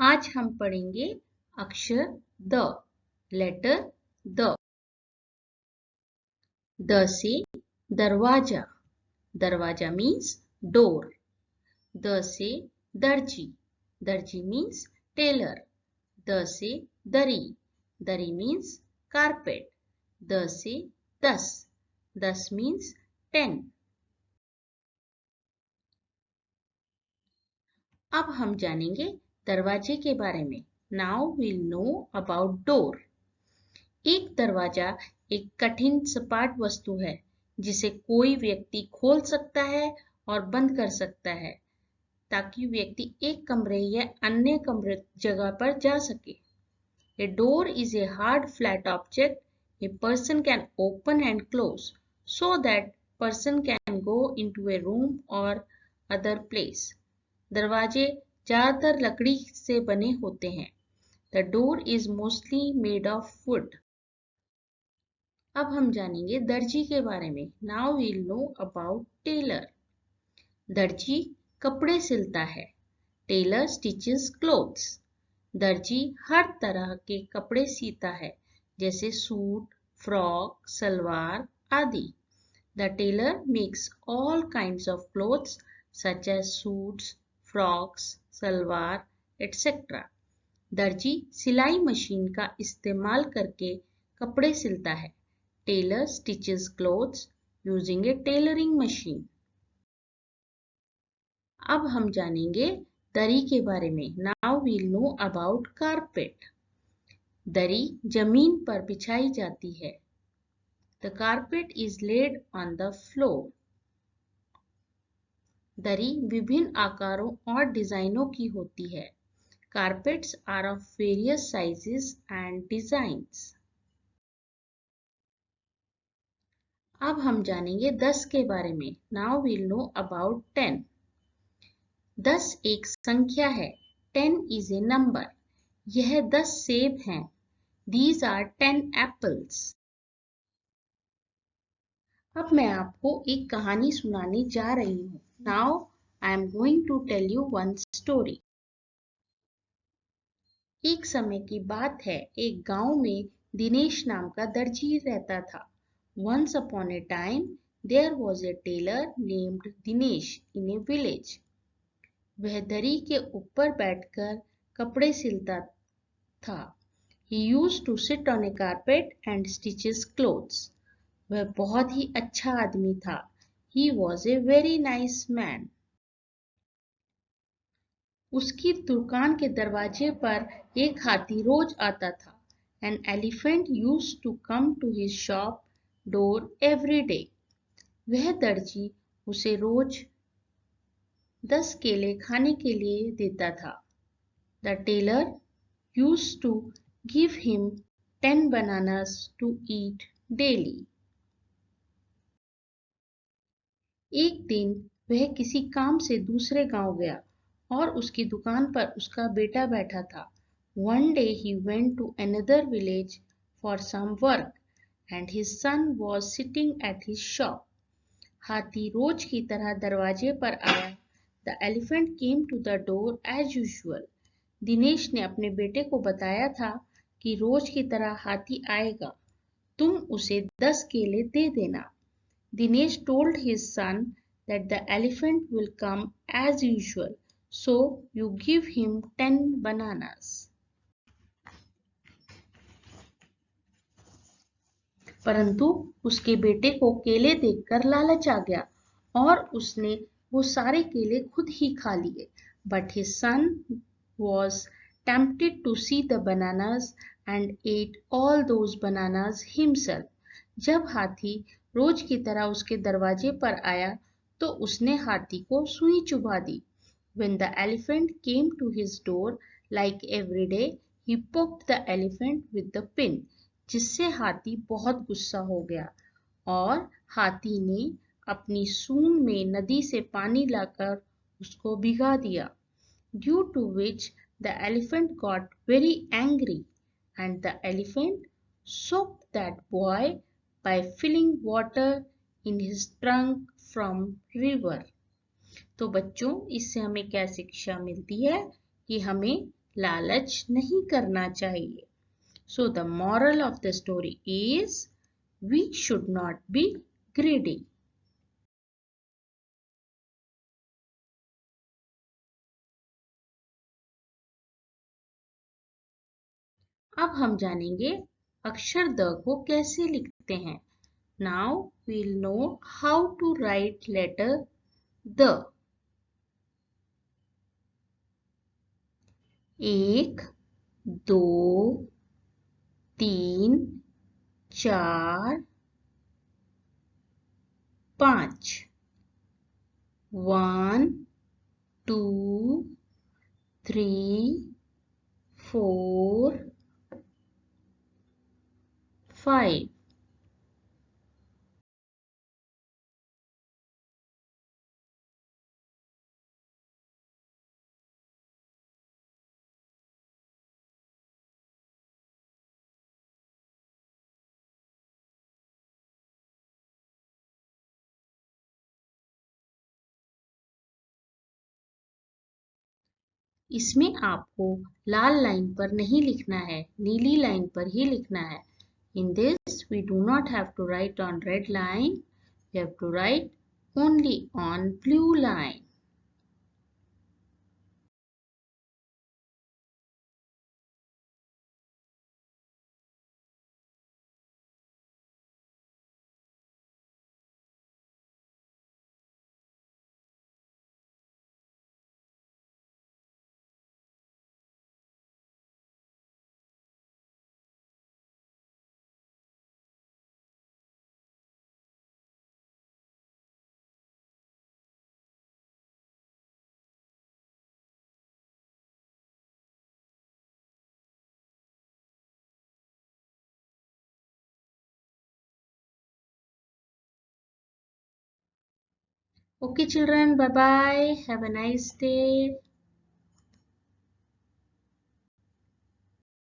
आज हम पढ़ेंगे अक्षर द, लेटर द। द से दरवाजा, दरवाजा मीन्स डोर। द से दर्जी, दर्जी मीन्स टेलर। द से दरी, दरी मीन्स कारपेट। द से दस, दस मीन्स 10। अब हम जानेंगे दरवाजे के बारे में। Now we'll know about door. एक दरवाजा एक कठिन सपाट वस्तु है जिसे कोई व्यक्ति खोल सकता है और बंद कर सकता है ताकि व्यक्ति एक कमरे या अन्य कमरे जगह पर जा सके। A door is a hard flat object a person can open and close so that person can go into a room or other place. दरवाजे ज्यादातर लकड़ी से बने होते हैं। The door is mostly made of wood. अब हम जानेंगे दर्जी के बारे में। Now we'll know about tailor. दर्जी कपड़े सिलता है। Tailor stitches clothes. दर्जी हर तरह के कपड़े सीता है जैसे सूट, फ्रॉक, सलवार आदि। The tailor makes all kinds of clothes such as suits, frocks, salwar, etc. दर्जी सिलाई मशीन का इस्तेमाल करके कपड़े सिलता है। Tailor stitches clothes using a tailoring machine. अब हम जानेंगे दरी के बारे में। Now we'll know about carpet. दरी जमीन पर बिछाई जाती है। The carpet is laid on the floor. दरी विभिन्न आकारों और डिजाइनों की होती है। Carpets are of various sizes and designs. अब हम जानेंगे 10 के बारे में। Now we'll know about 10. 10 एक संख्या है। 10 is a number. यह 10 सेब हैं। These are 10 apples. अब मैं आपको एक कहानी सुनाने जा रही हूँ। Now I am going to tell you one story. एक समय की बात है, एक गांव में दिनेश नाम का दर्जी रहता था। Once upon a time, there was a tailor named Dinesh in a village. वह दरी के ऊपर बैठकर कपड़े सिलता था। He used to sit on a carpet and stitch his clothes. वह बहुत ही अच्छा आदमी था। He was a very nice man. उसकी दुकान के दरवाजे पर एक हाथी रोज आता था। An elephant used to come to his shop door every day. वह दर्जी उसे रोज 10 केले खाने के लिए देता था। The tailor used to give him 10 bananas to eat daily. एक दिन वह किसी काम से दूसरे गांव गया और उसकी दुकान पर उसका बेटा बैठा था। One day he went to another village for some work and his son was sitting at his shop. हाथी रोज की तरह दरवाजे पर आया। The elephant came to the door as usual. Dinesh ने अपने बेटे को बताया था कि रोज की तरह हाथी आएगा, तुम उसे 10 केले दे देना। Dinesh told his son that the elephant will come as usual, so you give him 10 bananas. परंतु उसके बेटे को केले देखकर लालच आ गया और उसने वो सारे केले खुद ही खा लिए। But his son was tempted to see the bananas and ate all those bananas himself. जब हाथी रोज की तरह उसके दरवाजे पर आया तो उसने हाथी को सुई चुभा दी। When the elephant came to his door like every day, he poked the elephant with the pin, जिससे हाथी बहुत गुस्सा हो गया और हाथी ने अपनी सूंड में नदी से पानी लाकर उसको भिगा दिया। Due to which the elephant got very angry and the elephant soaked that boy by filling water in his trunk from river. तो बच्चों, इससे हमें क्या शिक्षा मिलती है कि हमें लालच नहीं करना चाहिए. So the moral of the story is we should not be greedy. अब हम जानेंगे अक्षर द को कैसे लिखते हैं. Now we'll know how to write letter the. एक, दो, तीन, चार, पाँच. 1, 2, 3, 4, 5. इसमें आपको लाल लाइन पर नहीं लिखना है, नीली लाइन पर ही लिखना है. In this, we do not have to write on red line. We have to write only on blue line. Okay, children, bye bye. Have a nice day.